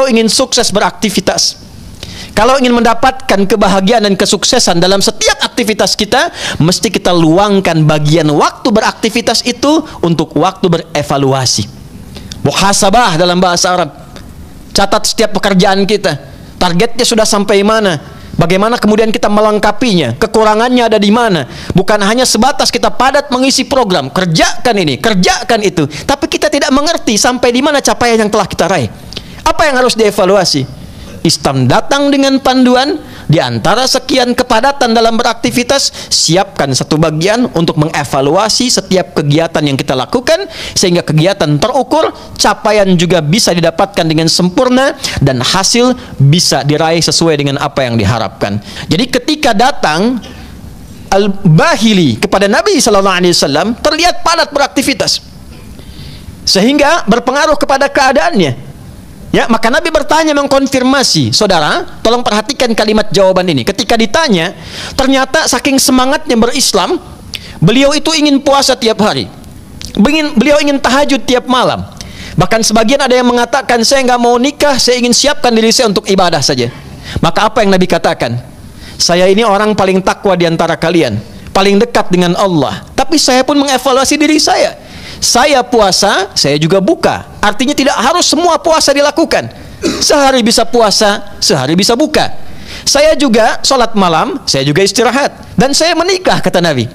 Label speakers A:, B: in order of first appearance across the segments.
A: kalau ingin sukses beraktivitas, kalau ingin mendapatkan kebahagiaan dan kesuksesan dalam setiap aktivitas kita, mesti kita luangkan bagian waktu beraktivitas itu untuk waktu berevaluasi. Muhasabah dalam bahasa Arab. Catat setiap pekerjaan kita. Targetnya sudah sampai mana? Bagaimana kemudian kita melengkapinya? Kekurangannya ada di mana? Bukan hanya sebatas kita padat mengisi program, kerjakan ini, kerjakan itu, tapi kita tidak mengerti sampai di mana capaian yang telah kita raih. Apa yang harus dievaluasi? Islam datang dengan panduan. Di antara sekian kepadatan dalam beraktivitas, siapkan satu bagian untuk mengevaluasi setiap kegiatan yang kita lakukan, sehingga kegiatan terukur, capaian juga bisa didapatkan dengan sempurna, dan hasil bisa diraih sesuai dengan apa yang diharapkan. Jadi ketika datang Al-Bahili kepada Nabi SAW, terlihat padat beraktivitas, sehingga berpengaruh kepada keadaannya. Ya, maka Nabi bertanya, mengkonfirmasi. Saudara, tolong perhatikan kalimat jawaban ini. Ketika ditanya, ternyata saking semangatnya berislam, beliau itu ingin puasa tiap hari. Beliau ingin tahajud tiap malam. Bahkan sebagian ada yang mengatakan, saya nggak mau nikah, saya ingin siapkan diri saya untuk ibadah saja. Maka apa yang Nabi katakan? Saya ini orang paling takwa di antara kalian, paling dekat dengan Allah. Tapi saya pun mengevaluasi diri saya. Saya puasa, saya juga buka. Artinya tidak harus semua puasa dilakukan. Sehari bisa puasa, sehari bisa buka. Saya juga sholat malam, saya juga istirahat. Dan saya menikah, kata Nabi.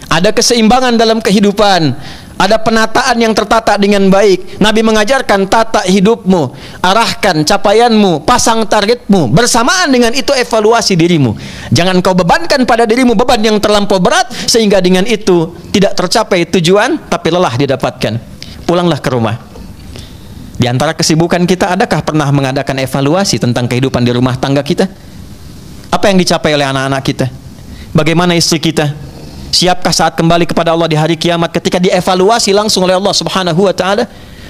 A: Ada keseimbangan dalam kehidupan. Ada penataan yang tertata dengan baik. Nabi mengajarkan, tata hidupmu, arahkan capaianmu, pasang targetmu. Bersamaan dengan itu evaluasi dirimu. Jangan kau bebankan pada dirimu beban yang terlampau berat, sehingga dengan itu tidak tercapai tujuan, tapi lelah didapatkan. Pulanglah ke rumah. Di antara kesibukan kita, adakah pernah mengadakan evaluasi tentang kehidupan di rumah tangga kita? Apa yang dicapai oleh anak-anak kita? Bagaimana istri kita? Siapkah saat kembali kepada Allah di hari kiamat ketika dievaluasi langsung oleh Allah Subhanahu wa ta'ala?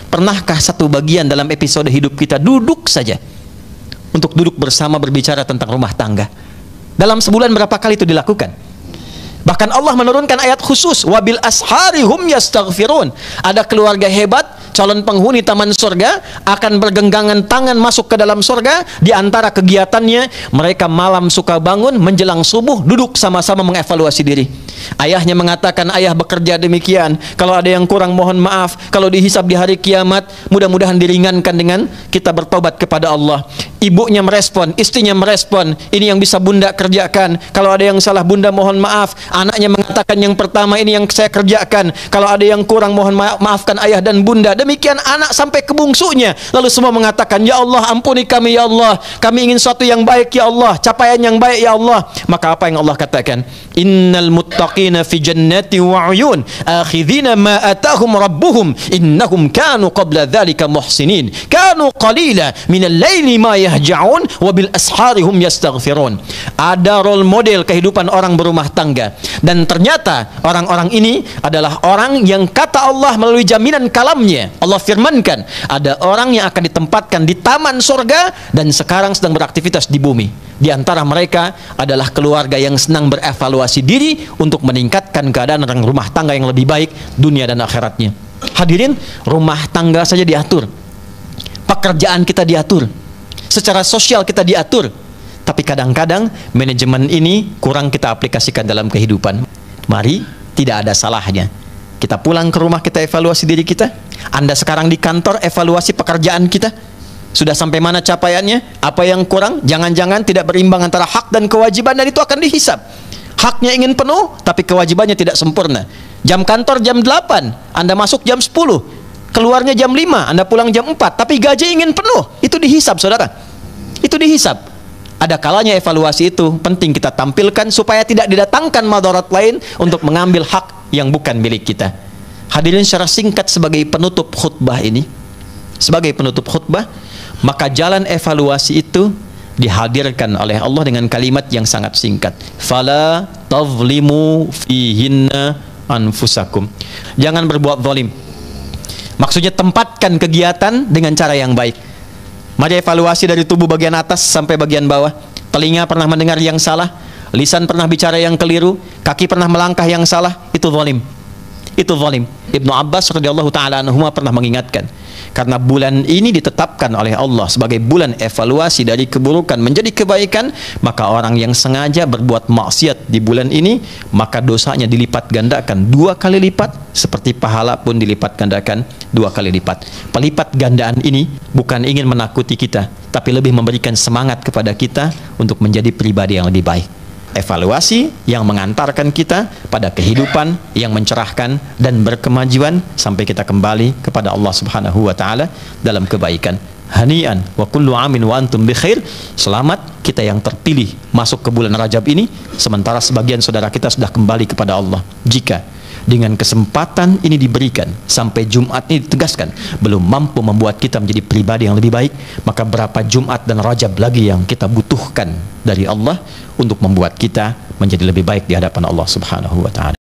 A: Pernahkah satu bagian dalam episode hidup kita duduk saja untuk duduk bersama berbicara tentang rumah tangga? Dalam sebulan berapa kali itu dilakukan? Bahkan Allah menurunkan ayat khusus, wabil ashari hum yastaghfirun. Ada keluarga hebat, calon penghuni taman surga, akan bergenggangan tangan masuk ke dalam surga. Di antara kegiatannya, mereka malam suka bangun menjelang subuh, duduk sama-sama mengevaluasi diri. Ayahnya mengatakan, ayah bekerja demikian, kalau ada yang kurang mohon maaf, kalau dihisab di hari kiamat, mudah-mudahan diringankan dengan kita bertobat kepada Allah. Ibunya merespon, istrinya merespon, ini yang bisa bunda kerjakan, kalau ada yang salah bunda mohon maaf. Anaknya mengatakan, yang pertama ini yang saya kerjakan, kalau ada yang kurang mohon maafkan ayah dan bunda. Demikian anak sampai ke bungsunya, lalu semua mengatakan, ya Allah ampuni kami ya Allah, kami ingin sesuatu yang baik ya Allah, capaian yang baik ya Allah. Maka apa yang Allah katakan? Innal muttaqina fi jannati wa uyun akhidhina ma atahum rabbuhum innahum kanu qabla dhalika muhsinin kanu qalila minal laili ma yahja'un wa bil ashari hum yastaghfirun. Ada role model kehidupan orang berumah tangga, dan ternyata orang-orang ini adalah orang yang kata Allah melalui jaminan kalamnya, Allah firmankan, ada orang yang akan ditempatkan di taman surga dan sekarang sedang beraktivitas di bumi. Di antara mereka adalah keluarga yang senang berevaluasi diri untuk meningkatkan keadaan rumah tangga yang lebih baik dunia dan akhiratnya. Hadirin, rumah tangga saja diatur, pekerjaan kita diatur, secara sosial kita diatur, tapi kadang-kadang manajemen ini kurang kita aplikasikan dalam kehidupan. Mari, tidak ada salahnya kita pulang ke rumah, kita evaluasi diri kita. Anda sekarang di kantor, evaluasi pekerjaan kita. Sudah sampai mana capaiannya? Apa yang kurang? Jangan-jangan tidak berimbang antara hak dan kewajiban, dan itu akan dihisab. Haknya ingin penuh, tapi kewajibannya tidak sempurna. Jam kantor jam 8, Anda masuk jam 10, keluarnya jam 5, Anda pulang jam 4, tapi gaji ingin penuh. Itu dihisab, saudara. Itu dihisab. Ada kalanya evaluasi itu penting kita tampilkan supaya tidak didatangkan madarat lain untuk mengambil hak yang bukan milik kita. Hadirin, secara singkat sebagai penutup khutbah ini, sebagai penutup khutbah, maka jalan evaluasi itu dihadirkan oleh Allah dengan kalimat yang sangat singkat. Fala tazlimu fihinna anfusakum. Jangan berbuat zalim. Maksudnya tempatkan kegiatan dengan cara yang baik. Mari evaluasi dari tubuh bagian atas sampai bagian bawah. Telinga pernah mendengar yang salah, lisan pernah bicara yang keliru, kaki pernah melangkah yang salah, itu zalim. Itu zalim. Ibnu Abbas radhiyallahu taala anhuma pernah mengingatkan, Karena bulan ini ditetapkan oleh Allah sebagai bulan evaluasi dari keburukan menjadi kebaikan, maka orang yang sengaja berbuat maksiat di bulan ini, maka dosanya dilipat gandakan 2 kali lipat, seperti pahala pun dilipat gandakan 2 kali lipat. Pelipat gandaan ini bukan ingin menakuti kita, tapi lebih memberikan semangat kepada kita untuk menjadi pribadi yang lebih baik. Evaluasi yang mengantarkan kita pada kehidupan yang mencerahkan dan berkemajuan sampai kita kembali kepada Allah Subhanahu wa taala dalam kebaikan. Hani'an wa kullu amin wa antum bi khair. Selamat kita yang terpilih masuk ke bulan Rajab ini, sementara sebagian saudara kita sudah kembali kepada Allah. Jika dengan kesempatan ini diberikan sampai Jumat ini ditegaskan belum mampu membuat kita menjadi pribadi yang lebih baik, maka berapa Jumat dan Rajab lagi yang kita butuhkan dari Allah untuk membuat kita menjadi lebih baik di hadapan Allah Subhanahu wa taala.